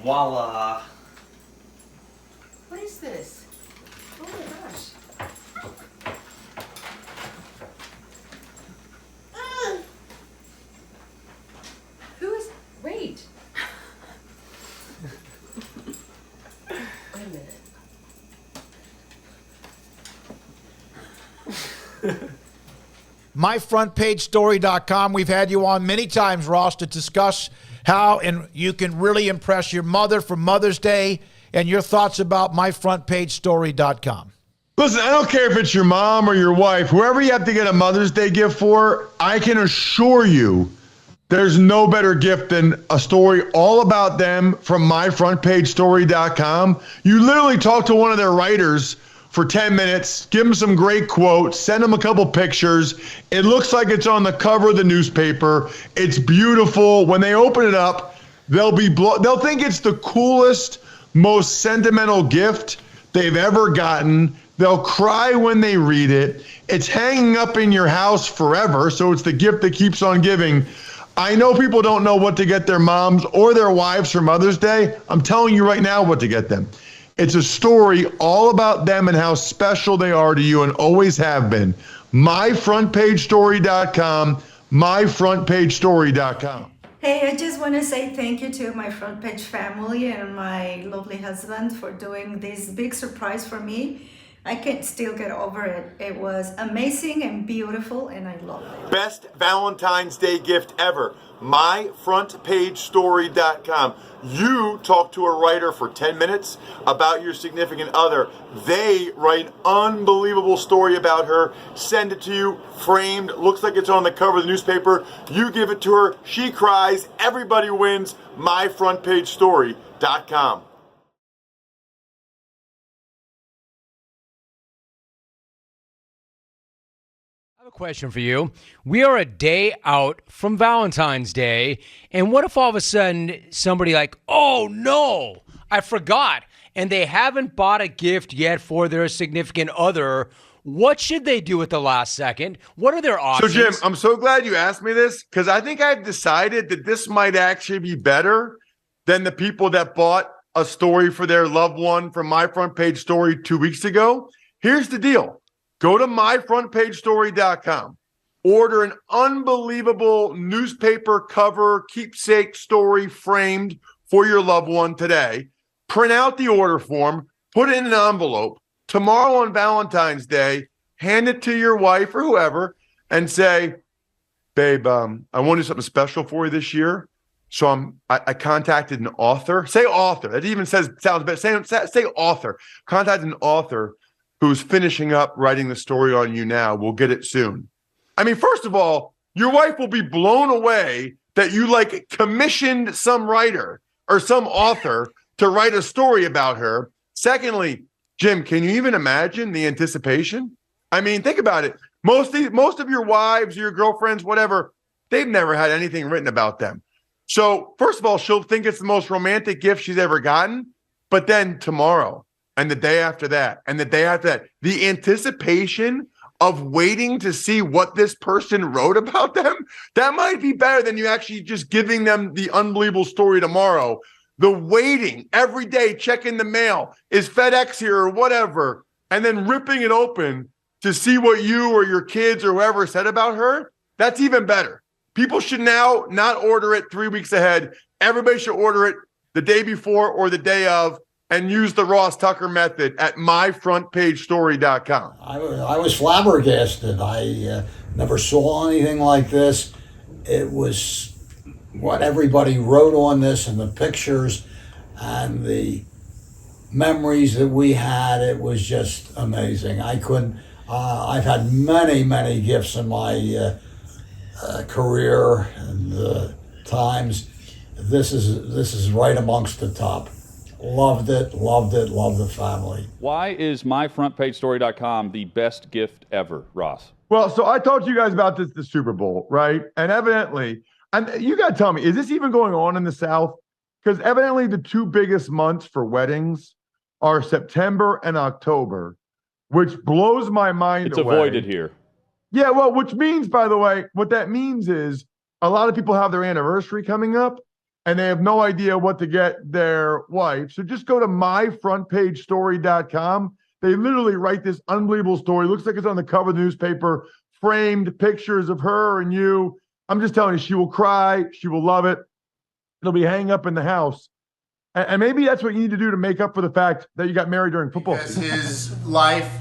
Voila. What is this? Oh my gosh. Who is... Wait. Wait a minute. MyFrontPageStory.com. We've had you on many times, Ross, to discuss how and you can really impress your mother for Mother's Day and your thoughts about MyFrontPageStory.com. Listen, I don't care if it's your mom or your wife, whoever you have to get a Mother's Day gift for, I can assure you there's no better gift than a story all about them from MyFrontPageStory.com. You literally talk to one of their writers for 10 minutes, give them some great quotes, send them a couple pictures. It looks like it's on the cover of the newspaper. It's beautiful. When they open it up, they'll think it's the coolest, most sentimental gift they've ever gotten. They'll cry when they read it. It's hanging up in your house forever, so it's the gift that keeps on giving. I know people don't know what to get their moms or their wives for Mother's Day. I'm telling you right now what to get them. It's a story all about them and how special they are to you and always have been. MyFrontPageStory.com, MyFrontPageStory.com. Hey, I just want to say thank you to my Front Page family and my lovely husband for doing this big surprise for me. I can't still get over it. It was amazing and beautiful, and I love it. Best Valentine's Day gift ever. MyFrontPageStory.com. You talk to a writer for 10 minutes about your significant other. They write an unbelievable story about her, send it to you, framed, looks like it's on the cover of the newspaper. You give it to her, she cries, everybody wins. MyFrontPageStory.com. I have a question for you. We are a day out from Valentine's Day, and what if all of a sudden somebody like, oh no, I forgot, and they haven't bought a gift yet for their significant other? What should they do at the last second? What are their options? So, Jim, I'm so glad you asked me this, because I think I've decided that this might actually be better than the people that bought a story for their loved one from My Front Page Story 2 weeks ago. Here's the deal. Go to MyFrontPageStory.com. Order an unbelievable newspaper cover keepsake story framed for your loved one today. Print out the order form, put it in an envelope. Tomorrow on Valentine's Day, hand it to your wife or whoever and say, babe, I want to do something special for you this year. So I contacted an author. Say author. That even sounds better. Say author. Contacted an author who's finishing up writing the story on you now. We'll get it soon. I mean, first of all, your wife will be blown away that you commissioned some writer or some author to write a story about her. Secondly, Jim, can you even imagine the anticipation? I mean, think about it. Most of your wives, your girlfriends, whatever, they've never had anything written about them. So first of all, she'll think it's the most romantic gift she's ever gotten. But then tomorrow, and the day after that, and the day after that, the anticipation of waiting to see what this person wrote about them, that might be better than you actually just giving them the unbelievable story tomorrow. The waiting every day, checking the mail, is FedEx here or whatever, and then ripping it open to see what you or your kids or whoever said about her, that's even better. People should now not order it 3 weeks ahead. Everybody should order it the day before or the day of, and use the Ross Tucker method at MyFrontPageStory.com. I was flabbergasted. I never saw anything like this. It was what everybody wrote on this and the pictures and the memories that we had. It was just amazing. I've had many gifts in my career and times. This is right amongst the top. Loved it, loved the family. Why is MyFrontPageStory.com the best gift ever, Ross? Well, so I talked to you guys about this at the Super Bowl, right? And evidently, and you got to tell me, is this even going on in the South? Because evidently the two biggest months for weddings are September and October, which blows my mind It's away. avoided here. Yeah, well, which means, by the way, what that means is a lot of people have their anniversary coming up. and they have no idea what to get their wife. So just go to myfrontpagestory.com. They literally write this unbelievable story. Looks like it's on the cover of the newspaper, framed pictures of her and you. I'm just telling you, she will cry. She will love it. It'll be hanging up in the house. And maybe that's what you need to do to make up for the fact that you got married during football season. His life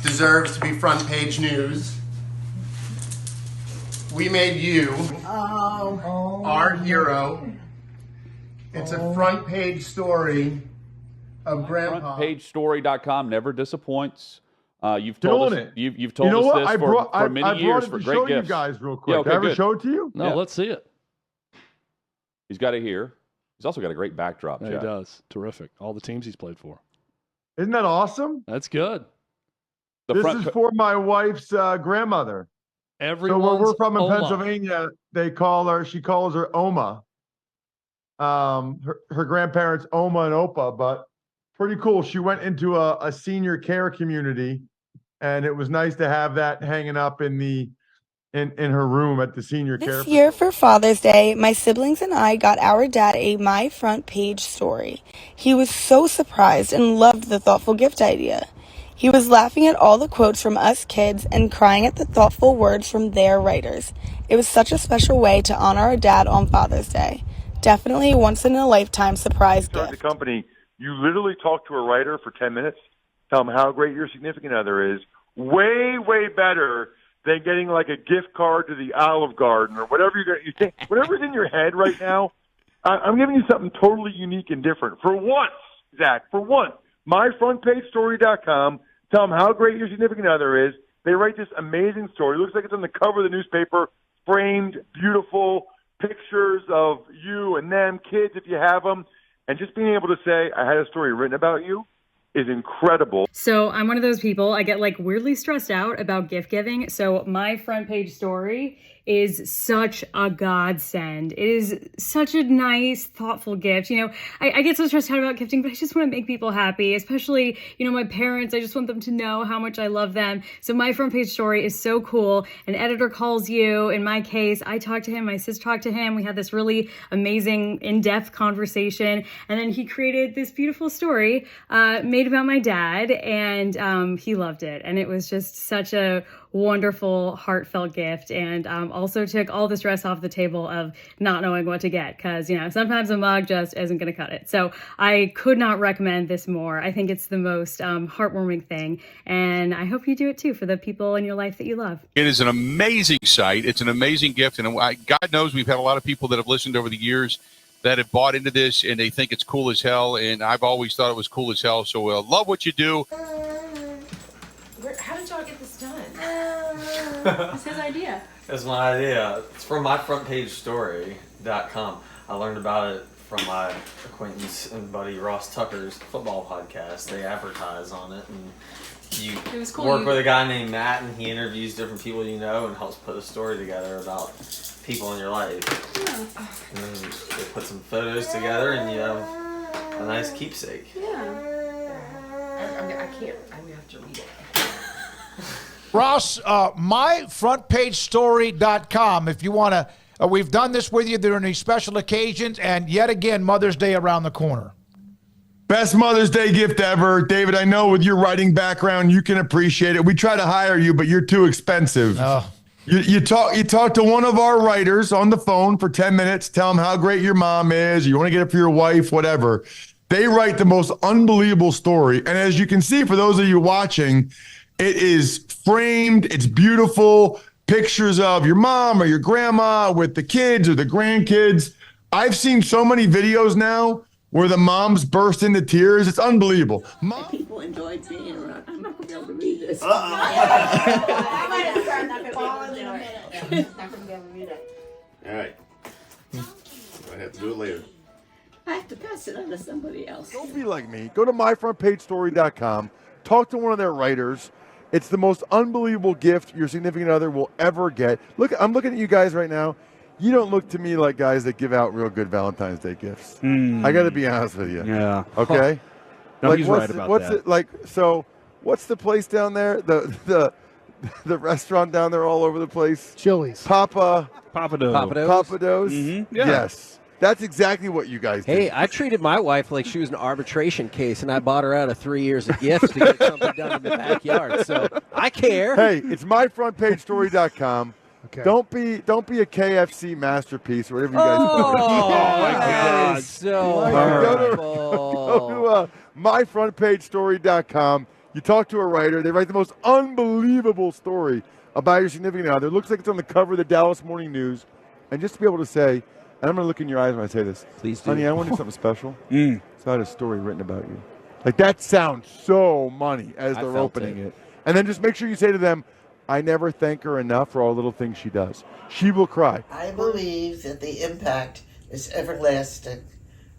deserves to be front page news. We made you our hero. It's a front page story of Grandpa. FrontPageStory.com never disappoints. You've told us. You've told us this for many years for great gifts. You guys real quick. Yeah, okay, Did I ever good. show it to you? No, let's see it. He's got it here. He's also got a great backdrop. Yeah, Jack. he does. Terrific. All the teams he's played for. Isn't that awesome? That's good. This is for my wife's grandmother. So where we're from in Pennsylvania, she calls her Oma. Her grandparents, Oma and Opa, but pretty cool. She went into a senior care community, and it was nice to have that hanging up in her room at the senior care. This year for Father's Day, my siblings and I got our dad a My Front Page Story. He was so surprised and loved the thoughtful gift idea. He was laughing at all the quotes from us kids and crying at the thoughtful words from their writers. It was such a special way to honor our dad on Father's Day. Definitely a once-in-a-lifetime surprise gift. The company, you literally talk to a writer for 10 minutes, tell them how great your significant other is. Way, way better than getting like a gift card to the Olive Garden or whatever you think. Whatever's in your head right now, I'm giving you something totally unique and different. For once, Zach, for once, myfrontpagestory.com. Tell them how great your significant other is. They write this amazing story. It looks like it's on the cover of the newspaper, framed, beautiful pictures of you and them, kids if you have them. And just being able to say, I had a story written about you is incredible. So I'm one of those people, I get like weirdly stressed out about gift giving. So my front page story is such a godsend. It is such a nice, thoughtful gift. You know, I get so stressed out about gifting, but I just want to make people happy, especially, you know, my parents. I just want them to know how much I love them. So my front page story is so cool. An editor calls you. In my case, I talked to him, my sister talked to him. We had this really amazing, in-depth conversation. And then he created this beautiful story made about my dad, and he loved it. And it was just such a wonderful, heartfelt gift, and also took all the stress off the table of not knowing what to get, because, you know, sometimes a mug just isn't going to cut it. So I could not recommend this more. I think it's the most heartwarming thing, and I hope you do it too for the people in your life that you love. It is an amazing site. It's an amazing gift, and God knows we've had a lot of people that have listened over the years that have bought into this, and they think it's cool as hell, and I've always thought it was cool as hell, so love what you do. How did y'all get this done? It's his idea. It's my idea. It's from myfrontpagestory.com. I learned about it from my acquaintance and buddy Ross Tucker's football podcast. They advertise on it, and you work with a guy named Matt, and he interviews different people you know and helps put a story together about people in your life. Yeah. And then they put some photos together, and you have a nice keepsake. Yeah. I can't. I'm going to have to read it. Ross, myfrontpagestory.com. If you want to, we've done this with you during these special occasions, and yet again, Mother's Day around the corner. Best Mother's Day gift ever. David, I know with your writing background, you can appreciate it. We try to hire you, but you're too expensive. Oh. You talk to one of our writers on the phone for 10 minutes, tell them how great your mom is, you want to get it for your wife, whatever. They write the most unbelievable story. And as you can see, for those of you watching, it is framed, it's beautiful, pictures of your mom or your grandma with the kids or the grandkids. I've seen so many videos now where the moms burst into tears. It's unbelievable. People enjoyed being around. I'm not going to be able to read this. I might have started not going to be able to read it. All right. I have to do it later. I have to pass it on to somebody else. Don't be like me. Go to myfrontpagestory.com. Talk to one of their writers. It's the most unbelievable gift your significant other will ever get. Look, I'm looking at you guys right now. You don't look to me like guys that give out real good Valentine's Day gifts. I got to be honest with you. Yeah. Okay? No, he's right about what's that. It like? So, what's the place down there? The restaurant down there all over the place? Chili's. Papados. Papados. Mm-hmm. Yeah. Yes. That's exactly what you guys do. Hey, I treated my wife like she was an arbitration case, and I bought her out of 3 years of gifts to get something done in the backyard. So I care. Hey, it's myfrontpagestory.com. Okay. Don't be a KFC Masterpiece or whatever you guys call it. Oh, my God. So hurtful. Go to myfrontpagestory.com. You talk to a writer. They write the most unbelievable story about your significant other. It looks like it's on the cover of the Dallas Morning News. And just to be able to say, and I'm going to look in your eyes when I say this. Please do. Honey, I want to do something special. So I had a story written about you. Like, that sounds so money as they're opening it. And then just make sure you say to them, I never thank her enough for all the little things she does. She will cry. I believe that the impact is everlasting.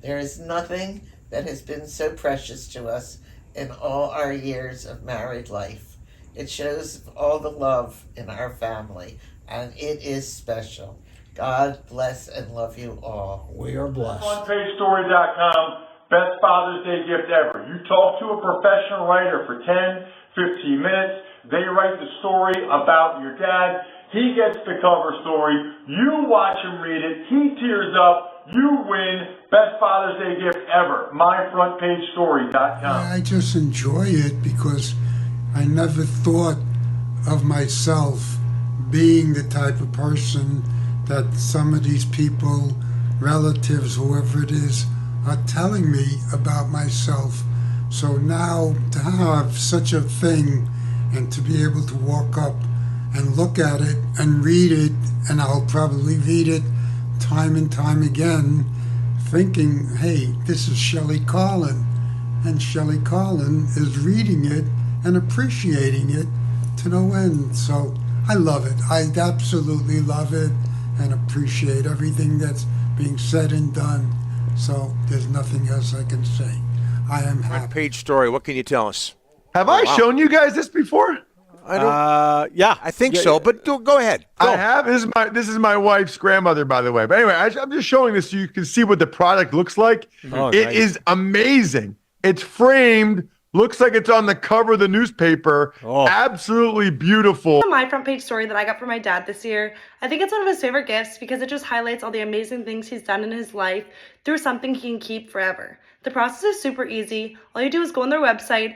There is nothing that has been so precious to us in all our years of married life. It shows all the love in our family, and it is special. God bless and love you all. We are blessed. FrontPageStory.com, best Father's Day gift ever. You talk to a professional writer for 10, 15 minutes. They write the story about your dad. He gets the cover story. You watch him read it. He tears up. You win. Best Father's Day gift ever. MyFrontPageStory.com. I just enjoy it because I never thought of myself being the type of person that some of these people, relatives, whoever it is, are telling me about myself. So now to have such a thing and to be able to walk up and look at it and read it, and I'll probably read it time and time again, thinking, hey, this is Shelley Carlin. And Shelley Carlin is reading it and appreciating it to no end. So I love it. I absolutely love it and appreciate everything that's being said and done. So there's nothing else I can say. I am happy. Page Story, what can you tell us? Have I shown you guys this before? I don't. Yeah, I think so. But go ahead. Go. I have. This is my wife's grandmother, by the way. But anyway, I'm just showing this so you can see what the product looks like. Oh, It nice. is amazing. It's framed. Looks like it's on the cover of the newspaper. Oh. Absolutely beautiful. My front page story that I got for my dad this year. I think it's one of his favorite gifts because it just highlights all the amazing things he's done in his life through something he can keep forever. The process is super easy. All you do is go on their website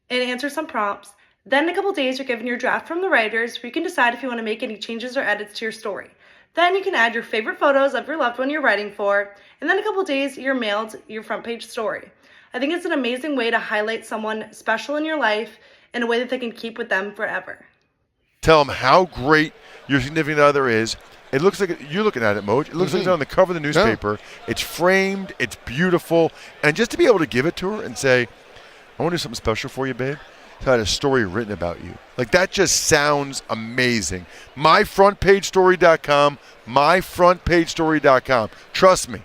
and answer some prompts. Then in a couple days, you're given your draft from the writers where you can decide if you want to make any changes or edits to your story. Then you can add your favorite photos of your loved one you're writing for, and then in a couple days, you're mailed your front page story. I think it's an amazing way to highlight someone special in your life in a way that they can keep with them forever. Tell them how great your significant other is. It looks like you're looking at it, Moj. It looks like it's on the cover of the newspaper. Yeah. It's framed. It's beautiful. And just to be able to give it to her and say, I want to do something special for you, babe. I had a story written about you. Like, that just sounds amazing. MyFrontPageStory.com. MyFrontPageStory.com. Trust me.